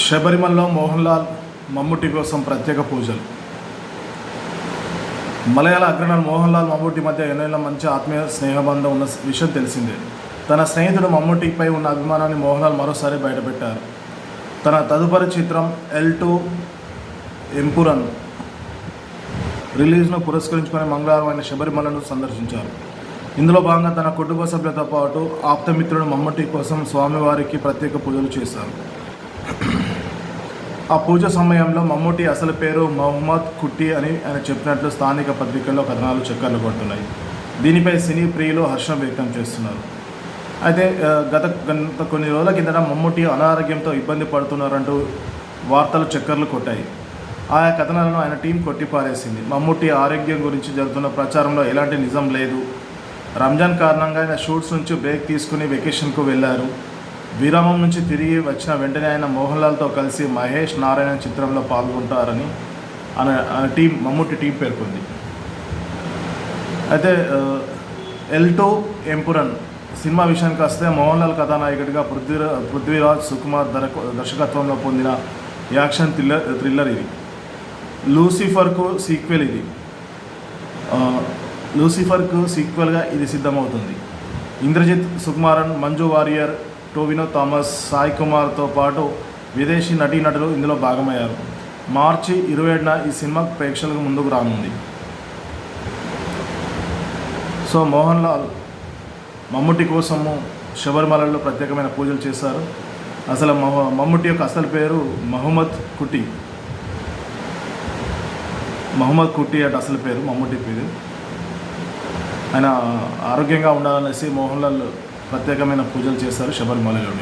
శబరిమలలో మోహన్ లాల్ మమ్ముట్టి కోసం ప్రత్యేక పూజలు. మలయాళ అగ్రనటుడు మోహన్ లాల్ మమ్ముట్టి మధ్య ఎన్నేళ్ల మంచి ఆత్మీయ స్నేహబంధం ఉన్న విషయం తెలిసిందే. తన స్నేహితుడు మమ్ముట్టిపై ఉన్న అభిమానాన్ని మోహన్ లాల్ మరోసారి బయటపెట్టారు. తన తదుపరి చిత్రం L2 ఎంపురన్ రిలీజ్ను పురస్కరించుకొని మంగళవారం ఆయన శబరిమలను సందర్శించారు. ఇందులో భాగంగా తన కుటుంబ సభ్యులతో పాటు ఆప్తమిత్రుడు మమ్ముట్టి కోసం స్వామివారికి ప్రత్యేక పూజలు చేశారు. ఆ పూజ సమయంలో మమ్ముట్టి అసలు పేరు మహమ్మద్ కుట్టి అని ఆయన చెప్పినట్లు స్థానిక పత్రికల్లో కథనాలు చక్కర్లు కొడుతున్నాయి. దీనిపై సినీ ప్రియులు హర్షం వ్యక్తం చేస్తున్నారు. అయితే గత కొన్ని రోజుల కిందట మమ్ముట్టి అనారోగ్యంతో ఇబ్బంది పడుతున్నారంటూ వార్తలు చక్కర్లు కొట్టాయి. ఆయా కథనాలను ఆయన టీం కొట్టిపారేసింది. మమ్ముట్టి ఆరోగ్యం గురించి జరుగుతున్న ప్రచారంలో ఎలాంటి నిజం లేదు. రంజాన్ కారణంగా ఆయన షూట్స్ నుంచి బ్రేక్ తీసుకుని వెకేషన్కు వెళ్ళారు. విరామం నుంచి తిరిగి వచ్చిన వెంటనే ఆయన మోహన్ లాల్తో కలిసి మహేష్ నారాయణ చిత్రంలో పాల్గొంటారని మమ్ముట్టి టీం పేర్కొంది. అయితే L2 ఎంపురన్ సినిమా విషయానికి వస్తే మోహన్ లాల్ కథానాయకుడిగా పృథ్వీరాజ్ సుకుమార్ దర్శకత్వంలో పొందిన యాక్షన్ థ్రిల్లర్ ఇది. లూసిఫర్కు సీక్వెల్గా ఇది సిద్ధమవుతుంది. ఇంద్రజిత్ సుకుమారన్, మంజు వారియర్, టోవినో థామస్, సాయి కుమార్తో పాటు విదేశీ నటీనటులు ఇందులో భాగమయ్యారు. మార్చి 27న ఈ సినిమా ప్రేక్షకులకు ముందుకు రానుంది. సో మోహన్ లాల్ మమ్ముట్టి కోసము శబరిమలలో ప్రత్యేకమైన పూజలు చేశారు. అసలు మమ్ముట్టి యొక్క అసలు పేరు మహమ్మద్ కుట్టి అంటే అసలు పేరు మమ్ముట్టి పేరు. ఆయన ఆరోగ్యంగా ఉండాలనేసి మోహన్ లాల్ ప్రత్యేకమైన పూజలు చేశారు శబరిమలలో.